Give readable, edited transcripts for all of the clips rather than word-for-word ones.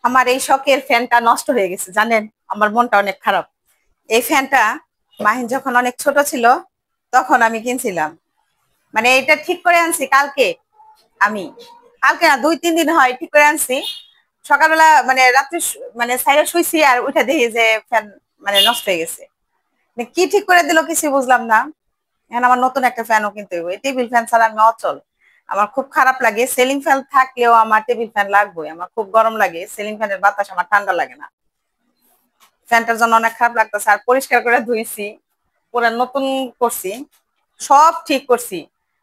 আমার এই শখের ফ্যানটা নষ্ট হয়ে গেছে, জানেন? আমার মনটা অনেক খারাপ। এই ফ্যানটা মাহিন যখন অনেক ছোট ছিল তখন আমি কিনছিলাম। মানে এটা ঠিক করে আনছি কালকে। আমি কালকে না 2-3 দিন হয় ঠিক করে আনছি। সকালবেলা মানে রাত্রে মানে সাইডে শুইছি আর উঠে দেখি যে ফ্যান মানে নষ্ট হয়ে গেছে। মানে কি ঠিক করে দিল কিছু বুঝলাম না। এখন আমার নতুন একটা ফ্যানও কিনতে হবে। টেবিল ফ্যান ছাড়া আমি অচল। আমার খুব খারাপ লাগে, সিলিং ফ্যান থাকলেও আমার টেবিল ফ্যান লাগবে। আমার খুব গরম লাগে, সিলিং ফ্যানের বাতাস আমার ঠান্ডা লাগে না। ফ্যানটার জন্য অনেক খারাপ লাগতেছে। আর পরিষ্কার করে ধুইছি, পুরা নতুন করছি, সব ঠিক করছি,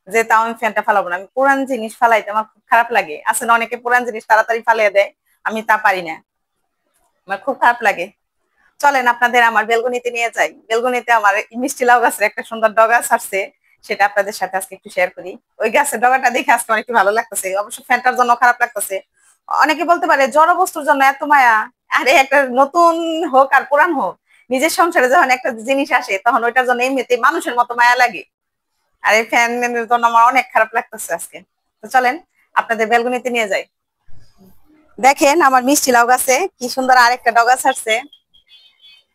যে তাও আমি ফ্যানটা ফালাবো না। আমি পুরান জিনিস ফালাইতে আমার খুব খারাপ লাগে। আছে না অনেকে পুরান জিনিস তাড়াতাড়ি ফালিয়ে দেয়, আমি তা পারি না, আমার খুব খারাপ লাগে। চলেন আপনাদের আমার বেলকনিতে নিয়ে যাই। বেলকনিতে আমার মিষ্টি লাউ গাছের একটা সুন্দর ডগা ছাড়ছে, সেটা আপনাদের সাথে আজকে একটু শেয়ার করি। ওই গাছের ডগাটা দেখে আজকে অনেক ভালো লাগতেছে, অবশ্য ফ্যানটার জন্য খারাপ লাগতেছে। অনেকে বলতে পারে জড় বস্তুর জন্য এত মায়া। আরে একটা নতুন হোক আর পুরান হোক, নিজের সংসারে যখন একটা জিনিস আসে তখন ওইটার জন্য এমনিতে মানুষের মতো মায়া লাগে। আর এই ফ্যানের জন্য আমার অনেক খারাপ লাগতেছে আজকে। তো চলেন আপনাদের বেলকনিতে নিয়ে যাই। দেখেন আমার মিষ্টি লাউ গাছে কি সুন্দর আরেকটা ডগা ছাড়ছে।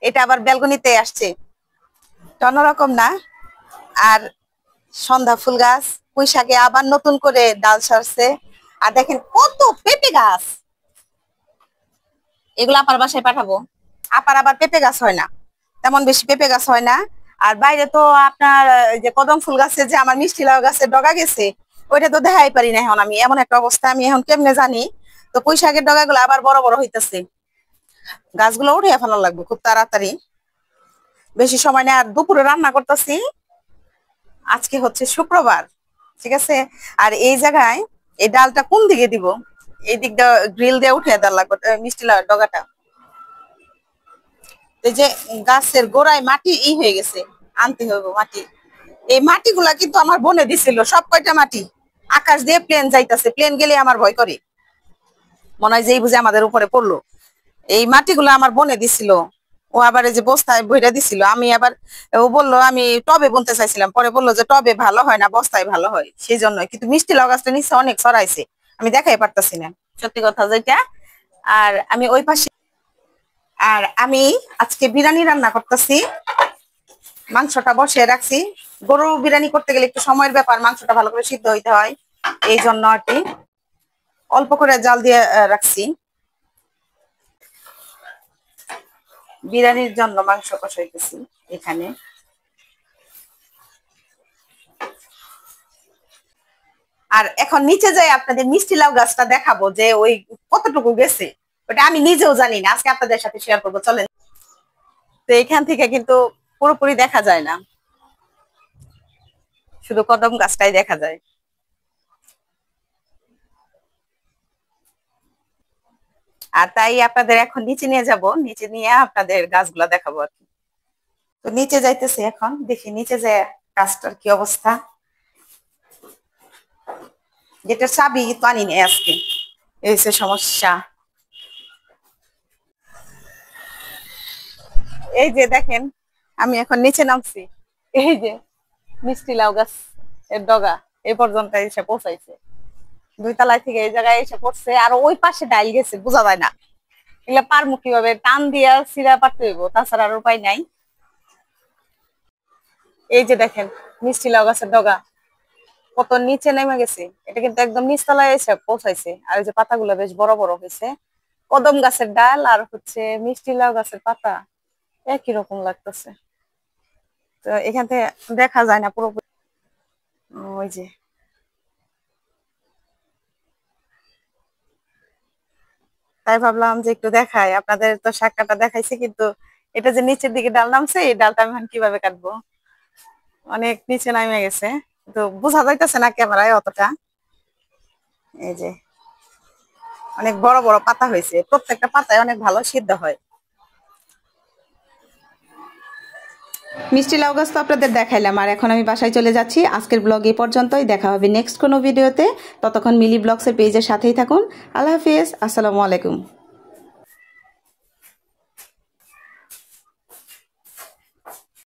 এটা আবার বেলকনিতে আসছে, অন্যরকম না? আর সন্ধ্যা ফুল গাছ, পুঁই শাকে আবার নতুন করে ডাল ছাড়ছে। আর দেখেন কত পেঁপে গাছ, এগুলো আপার বাসায় পাঠাবো। আপার আবার পেঁপে গাছ হয় না, তেমন বেশি পেঁপে গাছ হয় না। আর বাইরে তো আপনার যে কদম ফুল গাছে যে আমার মিষ্টি লাউ গাছে ডগা গেছে, ওইটা তো দেখাই পারি না এখন। আমি এমন একটা অবস্থা, আমি এখন কেমনে জানি। তো পুঁই শাকের ডগাগুলো আবার বড় বড় হইতেছে। গাছগুলো উঠিয়ে ফেলা লাগবে খুব তাড়াতাড়ি, বেশি সময় নেই। আর দুপুরে রান্না করতেছি, আজকে হচ্ছে শুক্রবার, ঠিক আছে? আর এই জায়গায় এই ডালটা কোন দিকে দিব? এই দিকটা গ্রিল দিয়ে উঠিয়ে দেওয়া লাগবে মিষ্টি লাউ ডগাটা। এই যে গাছের গোড়ায় মাটি হয়ে গেছে, আনতে হবে মাটি। এই মাটিগুলা কিন্তু আমার বোনে দিছিল, সব কয়টা মাটি। আকাশ দিয়ে প্লেন যাইতেছে, প্লেন গেলে আমার ভয় করে, মনে হয় যে এই বুঝে আমাদের উপরে পড়লো। এই মাটিগুলো আমার বোনে দিছিল, ও আবার এই যে বস্তায় বইটা দিছিল। আমি আবার, ও বললো আমি টবে বুনতে চাইছিলাম, পরে বললো যে টবে ভালো হয় না, বস্তায় ভালো হয়, সেই জন্য। কিন্তু মিষ্টি লাউ গাছটা নিচে অনেক ছড়াইছে, আমি দেখাই পারতাছি না, সত্যি কথা যেটা। আর আমি ওই পাশে, আর আমি আজকে বিরিয়ানি রান্না করতেছি। মাংসটা বসিয়ে রাখছি। গরু বিরিয়ানি করতে গেলে একটু সময়ের ব্যাপার, মাংসটা ভালো করে সিদ্ধ হইতে হয়, এই জন্য আর কি অল্প করে জাল দিয়ে রাখছি। বিরিয়ানির জন্য মাংস কষাইতেছি এখানে। আর এখন নিচে যাই আপনাদের মিষ্টি লাউ গাছটা দেখাবো, যে ওই কতটুকু গেছে ওটা আমি নিজেও জানি না, আজকে আপনাদের সাথে শেয়ার করবো। চলেন। তো এখান থেকে কিন্তু পুরোপুরি দেখা যায় না, শুধু কদম গাছটাই দেখা যায়। আর তাই আপনাদের এখন নিচে নিয়ে যাব, নিচে নিয়ে আপনাদের গাছগুলা দেখাবো আর কি। তো নিচে যাইতেছি এখন, দেখি নিচে যায় গাছটার কি অবস্থা। যেটা চাবি তো আনি নেই আজকে, এই হচ্ছে সমস্যা। এই যে দেখেন আমি এখন নিচে নামছি, এই যে মিষ্টি লাউ গাছ এর ডগা এই পর্যন্ত এসে পৌঁছাইছে। 2 তলায় থেকে এই জায়গায় এসে পড়ছে। আর ওই পাশে ডাইল গেছে, বোঝা যায় না। এগুলা পারমু কিভাবে? টান দিয়া সিরা পারতে হইব, তাছাড়া আর উপায় নাই। এই যে দেখেন মিষ্টি লাউ গাছের ডগা কত নিচে নেমে গেছে, এটা কিন্তু একদম নিচতলায় এসে পৌঁছাইছে। আর এই যে পাতাগুলো বেশ বড় বড় হয়েছে। কদম গাছের ডাল আর হচ্ছে মিষ্টি লাউ গাছের পাতা একই রকম লাগতেছে। তো এখান থেকে দেখা যায় না পুরোপুরি। ওই যে তাই ভাবলাম যে একটু দেখাই আপনাদের। তো শাখাটা দেখাইছে, কিন্তু এটা যে নিচের দিকে ডাল নামছে, এই ডালটা আমি এখন কিভাবে কাটবো? অনেক নিচে নামে গেছে, তো বোঝা যাইতেছে না ক্যামেরায় অতটা। এই যে অনেক বড় বড় পাতা হয়েছে, প্রত্যেকটা পাতায় অনেক ভালো সিদ্ধ হয়। মিষ্টি লাউ গাছ তো আপনাদের দেখাইলাম, আর এখন আমি বাসায় চলে যাচ্ছি। আজকের ব্লগ এই পর্যন্তই, দেখা হবে নেক্সট কোনো ভিডিওতে। ততক্ষণ মিলি ব্লগসের পেজের সাথেই থাকুন। আল্লাহ হাফিজ, আসসালামু আলাইকুম।